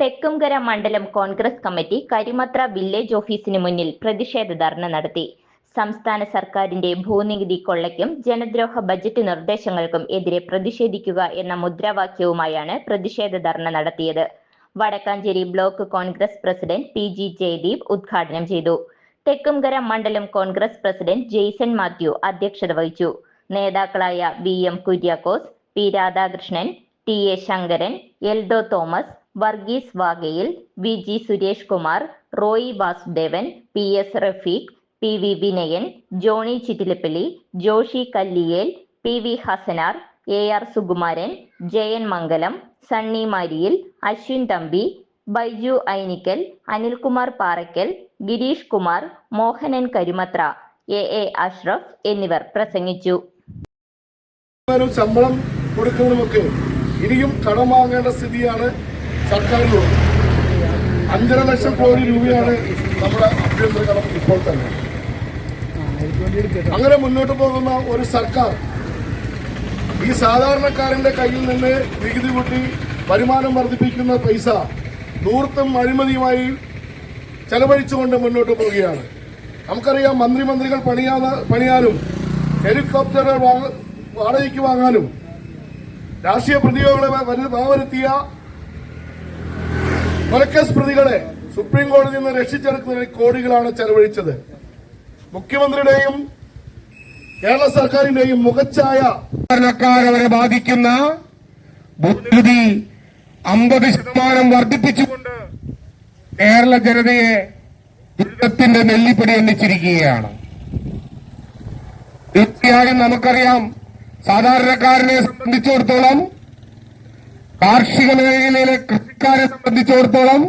തെക്കുംകര മണ്ഡലം Congress committee Karimathra village ഓഫീസിന് മുന്നിൽ പ്രതിഷേധ ധർണ നടത്തി. സംസ്ഥാന സർക്കാരിന്റെ ഭൂനികുതി കൊള്ളയ്ക്കും ജനദ്രോഹ ബജറ്റ് നിർദ്ദേശങ്ങൾക്കും എതിരെ പ്രതിഷേധിക്കുക എന്ന മുദ്രാവാക്യവുമായാണ് പ്രതിഷേധ ധർണ നടത്തിയത്. Vadakkanchery block Congress president PG Jayadeep ഉദ്ഘാടനം ചെയ്തു. തെക്കുംകര മണ്ഡലം കോൺഗ്രസ് പ്രസിഡന്റ് ജെയ്സൺ മാത്യു അധ്യക്ഷത വഹിച്ചു. നേതാക്കളായ VM Kuriakose, P Radhakrishnan, TA Sankaran, Eldho Thomas, Varghese Vagayil, VG Suresh Kumar, Roy Vasudevan, PS Rafeeq, PV Vinayan, Johny Chittilappally, Joshy Kalliyel, PV Hassanar, AR Sukumaran, Jayan Mangalam, Sunny Mariyil, Ashwin Thampi, Baiju Ainikkal, Anilkumar Parakkal, Girish Kumar, Mohanan Karimattra, AA Ashraf എന്നിവർ പ്രസംഗിച്ചു. ശമ്പളം കൊടുക്കുന്നതുമൊക്കെ ഇനിയും കടം വാങ്ങേണ്ട സ്ഥിതിയാണ് സർക്കാരിനുള്ളത്. 5.5 ലക്ഷം കോടി രൂപയാണ് നമ്മുടെ ആഭ്യന്തര കടം ഇപ്പോൾ തന്നെ. അങ്ങനെ മുന്നോട്ട് പോകുന്ന ഒരു സർക്കാർ ഈ സാധാരണക്കാരന്റെ കയ്യിൽ നിന്ന് നികുതി കൂട്ടി വരുമാനം വർദ്ധിപ്പിക്കുന്ന പൈസ ധൂർത്തും അഴിമതിയുമായി ചെലവഴിച്ചുകൊണ്ട് മുന്നോട്ട് പോവുകയാണ്. നമുക്കറിയാം, മന്ത്രികൾ പണിയാനും ഹെലികോപ്റ്ററുകൾ വാടകയ്ക്ക് വാങ്ങാനും രാഷ്ട്രീയ പ്രതികളെ വകവരുത്തിയ കൊലക്കേസ് പ്രതികളെ സുപ്രീം കോടതിയിൽ നിന്ന് രക്ഷിച്ചെടുക്കുന്നതിന് കോടികളാണ് ചെലവഴിച്ചത്. മുഖ്യമന്ത്രിയുടെയും കേരള സർക്കാരിന്റെയും മുഖച്ഛായ സാധാരണക്കാരെ ബാധിക്കുന്ന ഭൂനികുതി 50% വർദ്ധിപ്പിച്ചുകൊണ്ട് കേരള ജനതയെ ദുരിതത്തിന്റെ നെല്ലിപ്പടി എണ്ണിച്ചിരിക്കുകയാണ്. തീർച്ചയായും നമുക്കറിയാം, സാധാരണക്കാരനെ സംബന്ധിച്ചിടത്തോളം, കാർഷിക മേഖലയിലെ കൃഷിക്കാരെ സംബന്ധിച്ചിടത്തോളം